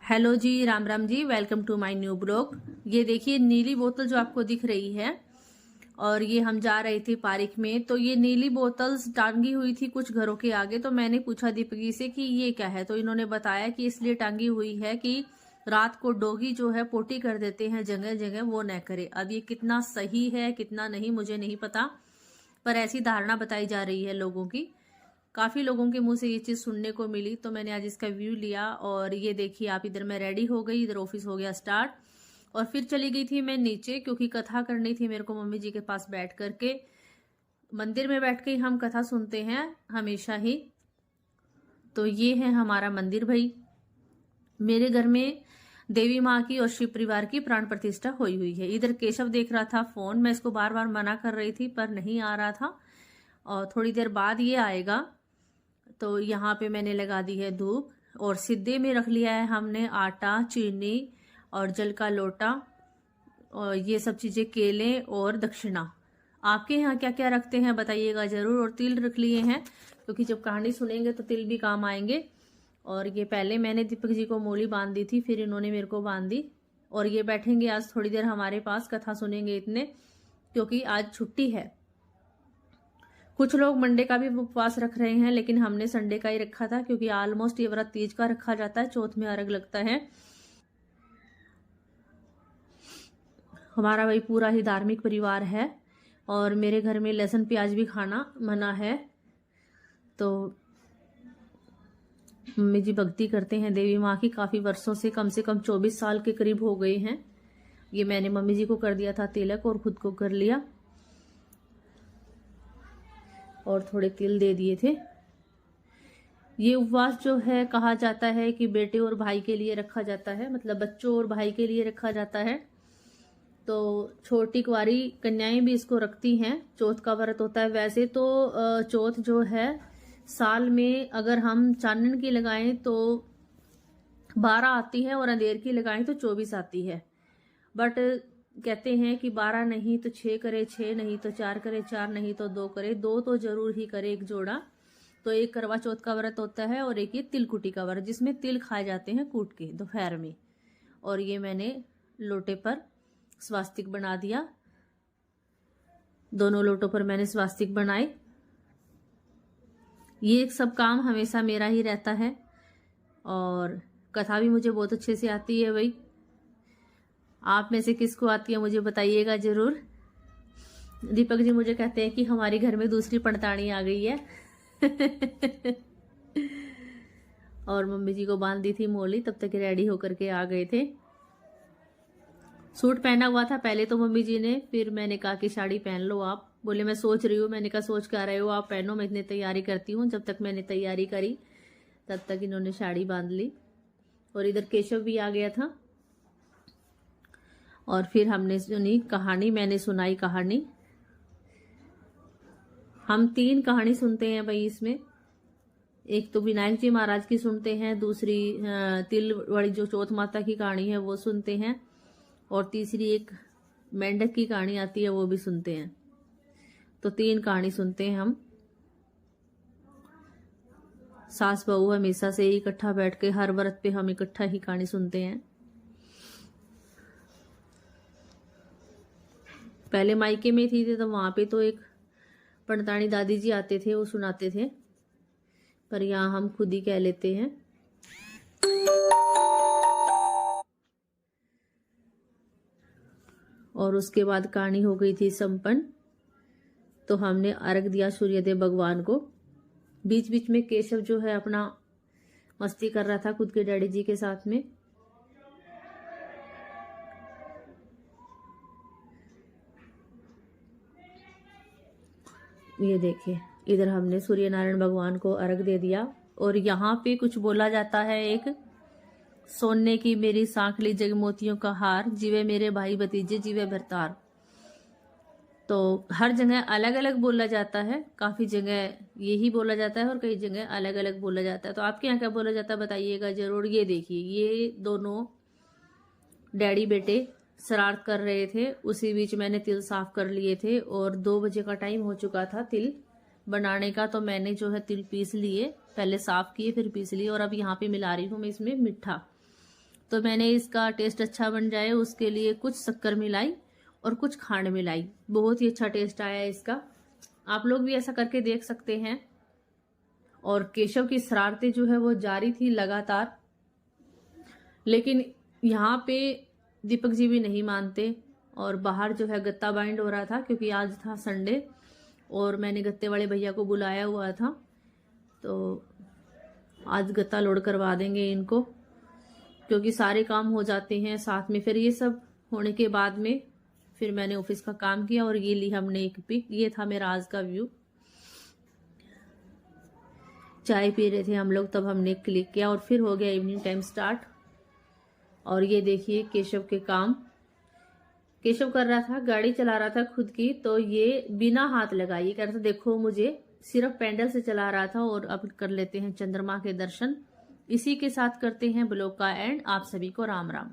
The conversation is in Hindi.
हेलो जी, Ram Ram ji. Welcome to my new blog. ये देखिए नीली बोतल जो आपको दिख रही है, और ये हम जा रहे थे पार्क में, तो ये नीली बोतल्स टांगी हुई थी कुछ घरों के आगे। तो मैंने पूछा दीपकी से कि ये क्या है, तो इन्होंने बताया कि इसलिए टांगी हुई है कि रात को डॉगी जो है पोटी कर देते हैं जगह जगह, वो न करे। अब ये कितना सही है कितना नहीं मुझे नहीं पता, पर ऐसी धारणा बताई जा रही है लोगों की। काफी लोगों के मुंह से ये चीज सुनने को मिली, तो मैंने आज इसका व्यू लिया। और ये देखिए आप, इधर मैं रेडी हो गई, इधर ऑफिस हो गया स्टार्ट, और फिर चली गई थी मैं नीचे, क्योंकि कथा करनी थी मेरे को मम्मी जी के पास बैठ करके। मंदिर में बैठ के ही हम कथा सुनते हैं हमेशा ही। तो ये है हमारा मंदिर भाई। मेरे घर में देवी माँ की और शिव परिवार की प्राण प्रतिष्ठा हुई है। इधर केशव देख रहा था फोन, मैं इसको बार बार मना कर रही थी पर नहीं आ रहा था, और थोड़ी देर बाद ये आएगा। तो यहाँ पे मैंने लगा दी है धूप, और सिद्धे में रख लिया है हमने आटा, चीनी और जल का लोटा, और ये सब चीजें, केले और दक्षिणा। आपके यहाँ क्या क्या रखते हैं बताइएगा जरूर। और तिल रख लिए हैं, क्योंकि जब कहानी सुनेंगे तो तिल भी काम आएंगे। और ये पहले मैंने दीपक जी को मोली बांध दी थी, फिर इन्होंने मेरे को बांध दी। और ये बैठेंगे आज थोड़ी देर हमारे पास, कथा सुनेंगे इतने, क्योंकि आज छुट्टी है। कुछ लोग मंडे का भी उपवास रख रहे हैं, लेकिन हमने संडे का ही रखा था, क्योंकि ऑलमोस्ट ये व्रत तीज का रखा जाता है, चौथ में अर्घ लगता है। हमारा भाई पूरा ही धार्मिक परिवार है, और मेरे घर में लहसुन प्याज भी खाना मना है। तो मम्मी जी भक्ति करते हैं देवी माँ की काफी वर्षों से कम 24 साल के करीब हो गए हैं। ये मैंने मम्मी जी को कर दिया था तिलक, और खुद को कर लिया, और थोड़े तिल दे दिए थे। ये उपवास जो है, कहा जाता है कि बेटे और भाई के लिए रखा जाता है, मतलब बच्चों और भाई के लिए रखा जाता है। तो छोटी कुंवारी कन्याएं भी इसको रखती हैं, चौथ का व्रत होता है। वैसे तो चौथ जो है साल में अगर हम चानन की लगाएं तो 12 आती है, और अंधेर की लगाएं तो 24 आती है। बट कहते हैं कि 12 नहीं तो 6 करे, 6 नहीं तो 4 करे, 4 नहीं तो 2 करे, 2 तो जरूर ही करे, एक जोड़ा। तो एक करवा चौथ का व्रत होता है, और एक ये तिलकुटी का व्रत, जिसमें तिल खाए जाते हैं कूट के दोपहर में। और ये मैंने लोटे पर स्वास्तिक बना दिया, दोनों लोटों पर मैंने स्वास्तिक बनाए। ये सब काम हमेशा मेरा ही रहता है, और कथा भी मुझे बहुत अच्छे से आती है भाई। आप में से किसको आती है मुझे बताइएगा जरूर। दीपक जी मुझे कहते हैं कि हमारे घर में दूसरी पड़ताणी आ गई है। और मम्मी जी को बांध दी थी मोली, तब तक रेडी होकर के आ गए थे। सूट पहना हुआ था पहले तो मम्मी जी ने, फिर मैंने कहा कि साड़ी पहन लो आप। बोले मैं सोच रही हूँ, मैंने कहा सोच क्या रहे हो, आप पहनो, मैं इतनी तैयारी करती हूँ। जब तक मैंने तैयारी करी तब तक इन्होंने साड़ी बांध ली। और इधर केशव भी आ गया था, और फिर हमने सुनी कहानी, मैंने सुनाई कहानी। हम 3 कहानी सुनते हैं भाई इसमें। एक तो विनायक जी महाराज की सुनते हैं, दूसरी तिल वाली जो चौथ माता की कहानी है वो सुनते हैं, और तीसरी एक मेंढक की कहानी आती है वो भी सुनते हैं। तो 3 कहानी सुनते हैं हम। सास बहू हमेशा से ही इकट्ठा बैठ के, हर व्रत पे हम इकट्ठा ही कहानी सुनते हैं। पहले मायके में थी तो वहां पे तो एक पड़ताणी दादी जी आते थे, वो सुनाते थे, पर यहाँ हम खुद ही कह लेते हैं। और उसके बाद कहानी हो गई थी संपन्न, तो हमने अर्घ दिया सूर्यदेव भगवान को। बीच बीच में केशव जो है अपना मस्ती कर रहा था खुद के डैडी जी के साथ में। ये देखिए, इधर हमने सूर्य नारायण भगवान को अर्घ दे दिया। और यहाँ पे कुछ बोला जाता है, एक सोने की मेरी सांखली जगमोतियों का हार, जीवे मेरे भाई भतीजे जीवे भरतार। तो हर जगह अलग अलग बोला जाता है, काफी जगह यही बोला जाता है और कई जगह अलग अलग बोला जाता है। तो आपके यहाँ क्या बोला जाता है बताइएगा जरूर। ये देखिए, ये दोनों डैडी बेटे शरारत कर रहे थे, उसी बीच मैंने तिल साफ कर लिए थे, और 2 बजे का टाइम हो चुका था तिल बनाने का। तो मैंने जो है तिल पीस लिए, पहले साफ किए फिर पीस लिए, और अब यहाँ पे मिला रही हूँ मैं इसमें मीठा। तो मैंने इसका टेस्ट अच्छा बन जाए उसके लिए कुछ शक्कर मिलाई और कुछ खांड मिलाई। बहुत ही अच्छा टेस्ट आया इसका। आप लोग भी ऐसा करके देख सकते हैं। और केशव की शरारतें जो है वो जारी थी लगातार, लेकिन यहाँ पे दीपक जी भी नहीं मानते और बाहर जो है गत्ता बाइंड हो रहा था क्योंकि आज था संडे और मैंने गत्ते वाले भैया को बुलाया हुआ था, तो आज गत्ता लोड करवा देंगे इनको क्योंकि सारे काम हो जाते हैं साथ में। फिर ये सब होने के बाद में फिर मैंने ऑफिस का काम किया और ये ली हमने एक पिक। ये था मेरा आज का व्यू। चाय पी रहे थे हम लोग, तब हमने क्लिक किया और फिर हो गया इवनिंग टाइम स्टार्ट। और ये देखिए केशव के काम। केशव कर रहा था, गाड़ी चला रहा था खुद की, तो ये बिना हाथ लगाए ये कह रहा था देखो मुझे, सिर्फ पैडल से चला रहा था। और अब कर लेते हैं चंद्रमा के दर्शन। इसी के साथ करते हैं ब्लॉग का एंड। आप सभी को राम राम।